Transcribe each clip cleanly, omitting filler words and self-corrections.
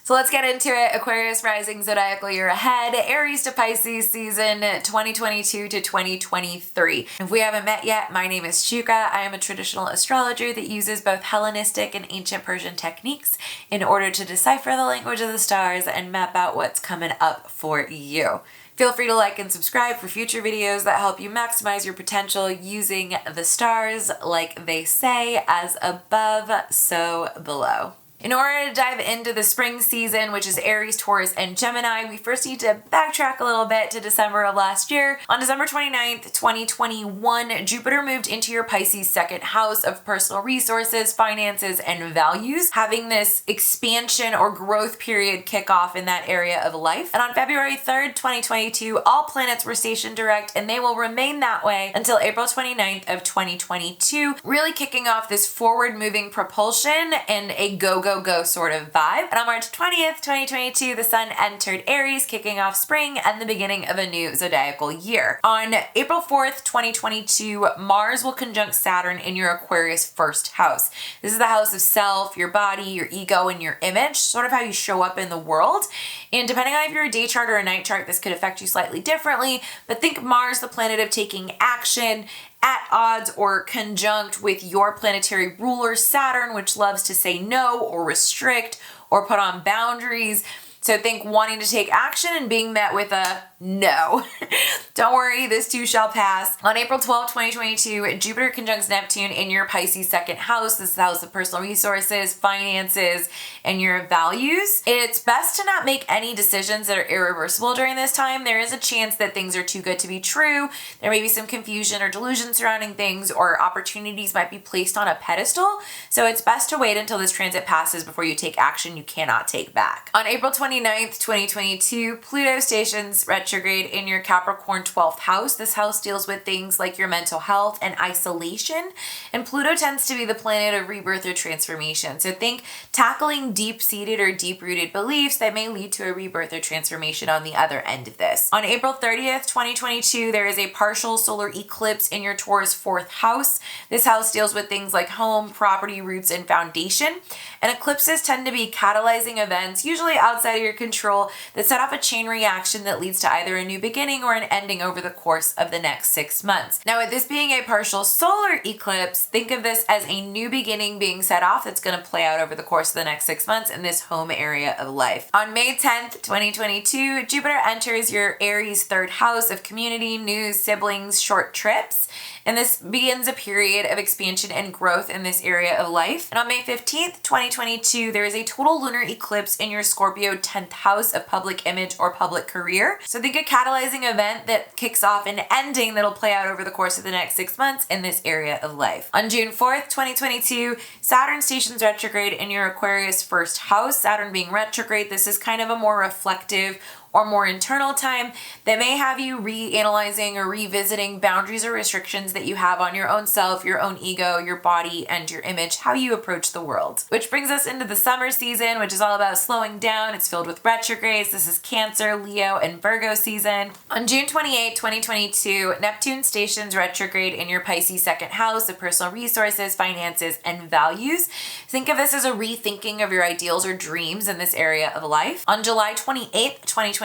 So let's get into it. Aquarius rising zodiacal year ahead, Aries to Pisces season 2022 to 2023. If we haven't met yet, my name is Shuka. I am a traditional astrologer that uses both Hellenistic and ancient Persian techniques in order to decipher the language of the stars and map out what's coming up for you. Feel free to like and subscribe for future videos that help you maximize your potential using the stars, like they say, as above, so below. In order to dive into the spring season, which is Aries, Taurus, and Gemini, we first need to backtrack a little bit to December of last year. On December 29th, 2021, Jupiter moved into your Pisces second house of personal resources, finances, and values, having this expansion or growth period kick off in that area of life. And on February 3rd, 2022, all planets were stationed direct, and they will remain that way until April 29th of 2022, really kicking off this forward-moving propulsion and a go sort of vibe. And on March 20th, 2022, the sun entered Aries, kicking off spring and the beginning of a new zodiacal year. On April 4th, 2022, Mars will conjunct Saturn in your Aquarius first house. This is the house of self, your body, your ego, and your image, sort of how you show up in the world. And depending on if you're a day chart or a night chart, this could affect you slightly differently, but think Mars, the planet of taking action, at odds or conjunct with your planetary ruler Saturn, which loves to say no or restrict or put on boundaries. So think wanting to take action and being met with a no. Don't worry, this too shall pass. On April 12, 2022, Jupiter conjuncts Neptune in your Pisces second house. This is the house of personal resources, finances, and your values. It's best to not make any decisions that are irreversible during this time. There is a chance that things are too good to be true. There may be some confusion or delusion surrounding things, or opportunities might be placed on a pedestal. So it's best to wait until this transit passes before you take action you cannot take back. On April 29th, 2022, Pluto stations retrograde in your Capricorn 12th house. This house deals with things like your mental health and isolation, and Pluto tends to be the planet of rebirth or transformation. So think tackling deep-seated or deep-rooted beliefs that may lead to a rebirth or transformation on the other end of this. On April 30th, 2022, there is a partial solar eclipse in your Taurus 4th house. This house deals with things like home, property, roots, and foundation. And eclipses tend to be catalyzing events, usually outside of your control, that set off a chain reaction that leads to either a new beginning or an ending over the course of the next 6 months. Now, with this being a partial solar eclipse, think of this as a new beginning being set off that's going to play out over the course of the next 6 months in this home area of life. On May 10th, 2022, Jupiter enters your Aries third house of community, news, siblings, short trips. And this begins a period of expansion and growth in this area of life. And on May 15th, 2022, there is a total lunar eclipse in your Scorpio 10th house of public image or public career. So think a catalyzing event that kicks off an ending that'll play out over the course of the next 6 months in this area of life. On June 4th, 2022, Saturn stations retrograde in your Aquarius first house. Saturn being retrograde, this is kind of a more reflective or more internal time that may have you reanalyzing or revisiting boundaries or restrictions that you have on your own self, your own ego, your body, and your image, how you approach the world. Which brings us into the summer season, which is all about slowing down. It's filled with retrogrades. This is Cancer, Leo, and Virgo season. On June 28, 2022, Neptune stations retrograde in your Pisces second house of personal resources, finances, and values. Think of this as a rethinking of your ideals or dreams in this area of life. On July 28th, 2022,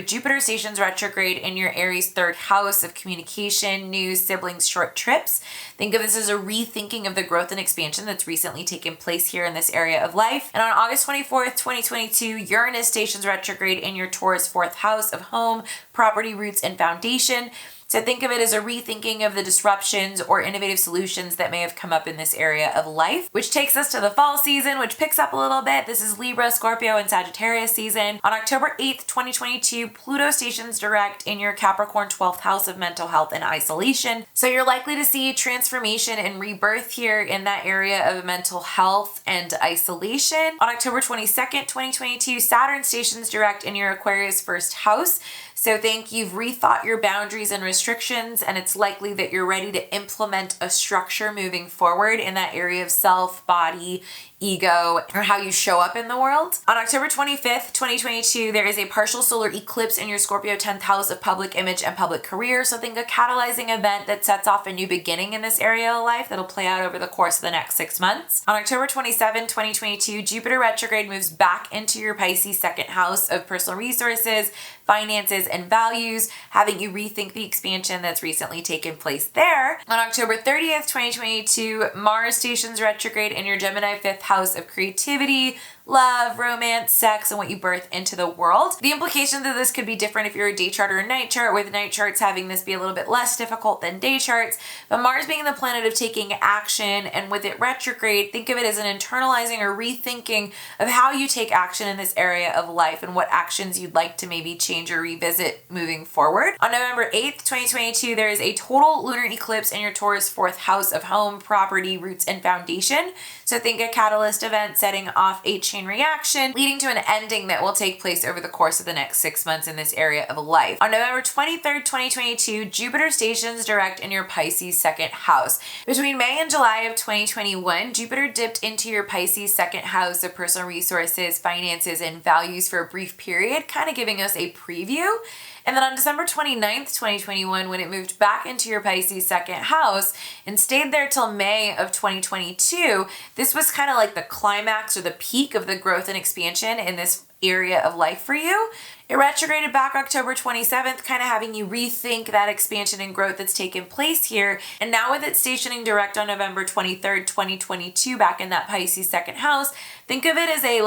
Jupiter stations retrograde in your Aries third house of communication, news, siblings, short trips. Think of this as a rethinking of the growth and expansion that's recently taken place here in this area of life. And on August 24th, 2022, Uranus stations retrograde in your Taurus fourth house of home, property, roots, and foundation. So think of it as a rethinking of the disruptions or innovative solutions that may have come up in this area of life, which takes us to the fall season, which picks up a little bit. This is Libra, Scorpio, and Sagittarius season. On October 8th, 2022, Pluto stations direct in your Capricorn 12th house of mental health and isolation. So you're likely to see transformation and rebirth here in that area of mental health and isolation. On October 22nd, 2022, Saturn stations direct in your Aquarius first house. So think you've rethought your boundaries and restrictions, and it's likely that you're ready to implement a structure moving forward in that area of self, body, ego, or how you show up in the world. On October 25th, 2022, there is a partial solar eclipse in your Scorpio 10th house of public image and public career. So think a catalyzing event that sets off a new beginning in this area of life that'll play out over the course of the next 6 months. On October 27, 2022, Jupiter retrograde moves back into your Pisces second house of personal resources, finances, and values, having you rethink the expansion that's recently taken place there. On October 30th, 2022, Mars stations retrograde in your Gemini 5th house of creativity, love, romance, sex, and what you birth into the world. The implications of this could be different if you're a day chart or a night chart, with night charts having this be a little bit less difficult than day charts. But Mars being the planet of taking action, and with it retrograde, think of it as an internalizing or rethinking of how you take action in this area of life and what actions you'd like to maybe change or revisit moving forward. On November 8th, 2022, there is a total lunar eclipse in your Taurus 4th house of home, property, roots, and foundation. So think a catalyst event setting off a chain reaction, leading to an ending that will take place over the course of the next 6 months in this area of life. On November 23rd, 2022, Jupiter stations direct in your Pisces second house. Between May and July of 2021, Jupiter dipped into your Pisces second house of personal resources, finances, and values for a brief period, kind of giving us a preview. And then on December 29th, 2021, when it moved back into your Pisces second house and stayed there till May of 2022, this was kind of like the climax or the peak of the growth and expansion in this area of life for you. It retrograded back October 27th, kind of having you rethink that expansion and growth that's taken place here. And now with it stationing direct on November 23rd, 2022, back in that Pisces second house, think of it as a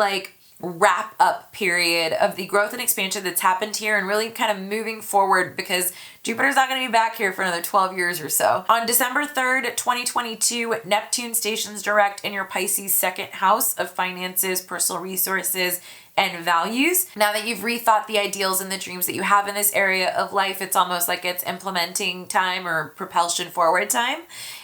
wrap up period of the growth and expansion that's happened here, and really kind of moving forward, because Jupiter's not going to be back here for another 12 years or so. On December 3rd, 2022, Neptune stations direct in your Pisces second house of finances, personal resources, and values. Now that you've rethought the ideals and the dreams that you have in this area of life, it's almost like it's implementing time or propulsion forward time.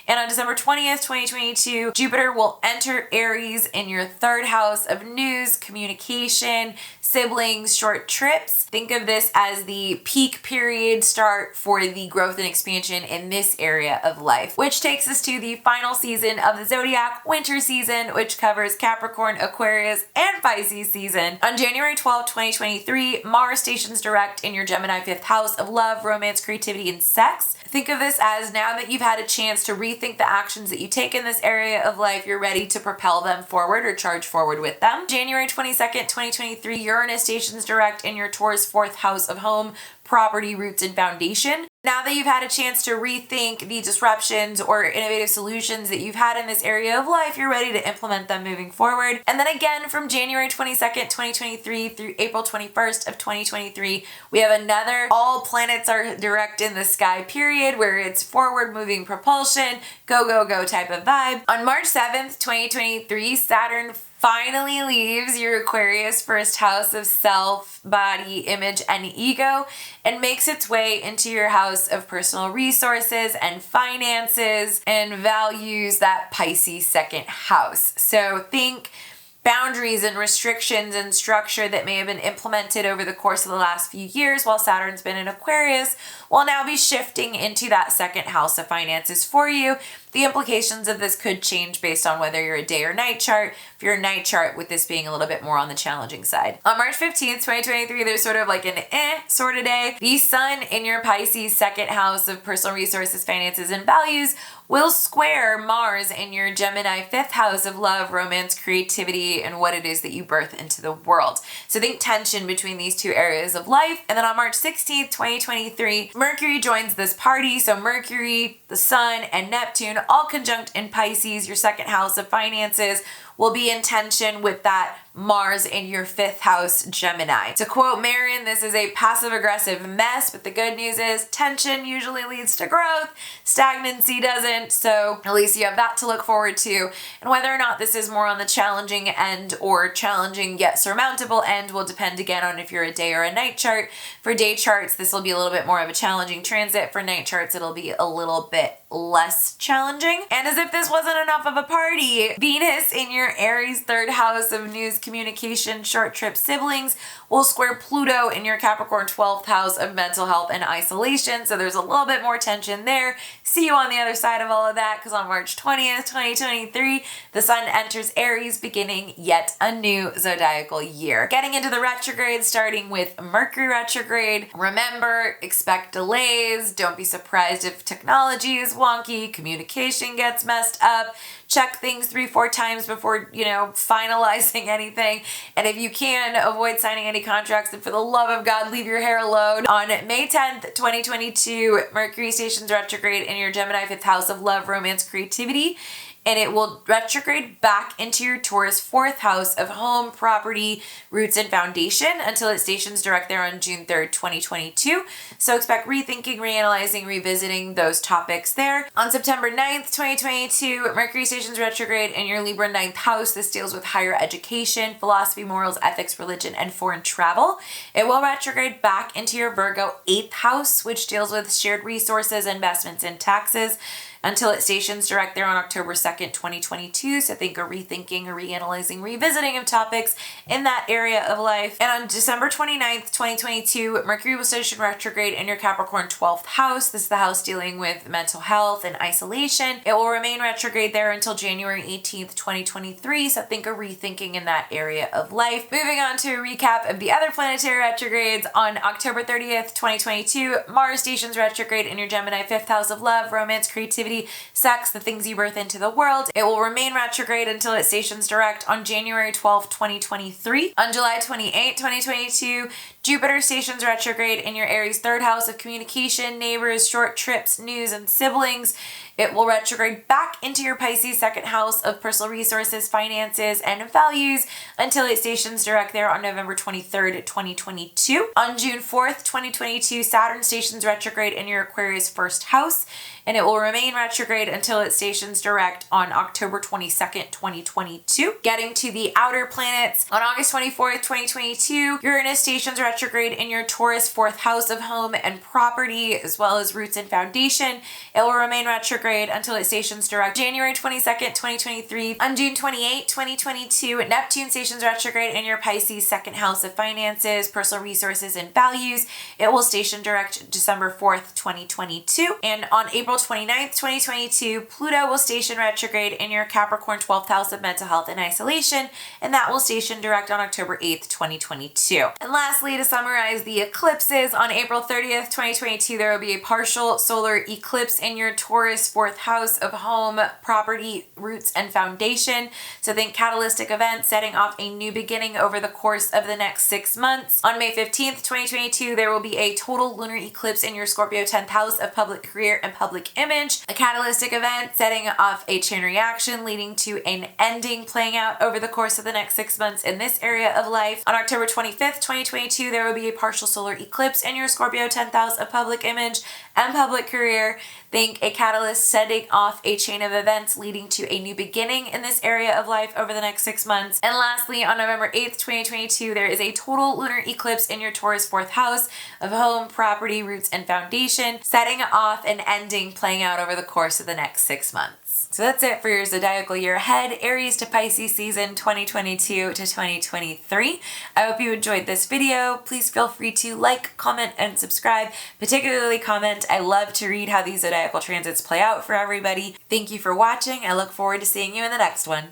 And on December 20th, 2022, Jupiter will enter Aries in your third house of news, communication, siblings, short trips. Think of this as the peak period start for the growth and expansion in this area of life, which takes us to the final season of the Zodiac, winter season, which covers Capricorn, Aquarius, and Pisces season. On January 12th, 2023, Mars stations direct in your Gemini 5th house of love, romance, creativity, and sex. Think of this as, now that you've had a chance to rethink the actions that you take in this area of life, you're ready to propel them forward or charge forward with them. January 22nd, 2023, Uranus stations direct in your Taurus 4th house of home, property, roots, and foundation. Now that you've had a chance to rethink the disruptions or innovative solutions that you've had in this area of life, you're ready to implement them moving forward. And then again, from January 22nd, 2023 through April 21st of 2023, we have another all planets are direct in the sky period, where it's forward moving propulsion, go, go, go type of vibe. On March 7th, 2023, Saturn finally leaves your Aquarius first house of self, body, image, and ego, and makes its way into your house of personal resources and finances and values, that Pisces second house. So think boundaries and restrictions and structure that may have been implemented over the course of the last few years while Saturn's been in Aquarius will now be shifting into that second house of finances for you. The implications of this could change based on whether you're a day or night chart. If you're a night chart, with this being a little bit more on the challenging side. On March 15th, 2023, there's sort of like an sort of day. The sun in your Pisces second house of personal resources, finances, and values will square Mars in your Gemini 5th house of love, romance, creativity, and what it is that you birth into the world. So think tension between these two areas of life. And then on March 16th, 2023, Mercury joins this party. So Mercury, the sun, and Neptune all conjunct in Pisces, your second house of finances, will be in tension with that Mars in your 5th house, Gemini. To quote Marin, this is a passive-aggressive mess, but the good news is tension usually leads to growth, stagnancy doesn't, so at least you have that to look forward to. And whether or not this is more on the challenging end or challenging yet surmountable end will depend again on if you're a day or a night chart. For day charts, this will be a little bit more of a challenging transit. For night charts, it'll be a little bit less challenging. And as if this wasn't enough of a party, Venus in your your Aries third house of news, communication, short trip, siblings will square Pluto in your Capricorn 12th house of mental health and isolation. So there's a little bit more tension there. See you on the other side of all of that, because on March 20th, 2023, the sun enters Aries, beginning yet a new zodiacal year. Getting into the retrogrades, starting with Mercury retrograde. Remember, expect delays. Don't be surprised if technology is wonky, communication gets messed up. Check things 3-4 times before, finalizing anything. And if you can, avoid signing any contracts. And for the love of God, leave your hair alone. On May 10th, 2022, Mercury stations retrograde in your Gemini 5th house of love, romance, creativity. And it will retrograde back into your Taurus 4th house of home, property, roots, and foundation until it stations direct there on June 3rd, 2022. So expect rethinking, reanalyzing, revisiting those topics there. On September 9th, 2022, Mercury stations retrograde in your Libra 9th house. This deals with higher education, philosophy, morals, ethics, religion, and foreign travel. It will retrograde back into your Virgo 8th house, which deals with shared resources, investments, and taxes, until it stations direct there on October 2nd, 2022. So think a rethinking, a reanalyzing, revisiting of topics in that area of life. And on December 29th, 2022, Mercury will station retrograde in your Capricorn 12th house. This is the house dealing with mental health and isolation. It will remain retrograde there until January 18th, 2023. So think a rethinking in that area of life. Moving on to a recap of the other planetary retrogrades. On October 30th, 2022, Mars stations retrograde in your Gemini 5th house of love, romance, creativity, sex, the things you birth into the world. It will remain retrograde until it stations direct on January 12th, 2023. On July 28th, 2022, Jupiter stations retrograde in your Aries third house of communication, neighbors, short trips, news, and siblings. It will retrograde back into your Pisces second house of personal resources, finances, and values until it stations direct there on November 23rd, 2022. On June 4th, 2022, Saturn stations retrograde in your Aquarius first house, and it will remain retrograde until it stations direct on October 22nd, 2022. Getting to the outer planets, on August 24th, 2022, Uranus stations retrograde in your Taurus fourth house of home and property, as well as roots and foundation. It will remain retrograde until it stations direct January 22nd, 2023. On June 28th, 2022, Neptune stations retrograde in your Pisces second house of finances, personal resources, and values. It will station direct December 4th, 2022. And on April 29th, 2022, Pluto will station retrograde in your Capricorn 12th house of mental health and isolation, and that will station direct on October 8th, 2022. And lastly, to summarize the eclipses, on April 30th, 2022, there will be a partial solar eclipse in your Taurus fourth house of home, property, roots, and foundation. So think catalytic event setting off a new beginning over the course of the next 6 months. On May 15th, 2022, there will be a total lunar eclipse in your Scorpio 10th house of public career and public image. A catalytic event setting off a chain reaction leading to an ending playing out over the course of the next 6 months in this area of life. On October 25th, 2022, there will be a partial solar eclipse in your Scorpio 10th house of public image and public career. Think a catalyst setting off a chain of events leading to a new beginning in this area of life over the next 6 months. And lastly, on November 8th, 2022, there is a total lunar eclipse in your Taurus fourth house of home, property, roots, and foundation, setting off an ending playing out over the course of the next 6 months. So that's it for your zodiacal year ahead, Aries to Pisces season 2022 to 2023. I hope you enjoyed this video. Please feel free to like, comment, and subscribe, particularly comment. I love to read how these zodiacal transits play out for everybody. Thank you for watching. I look forward to seeing you in the next one.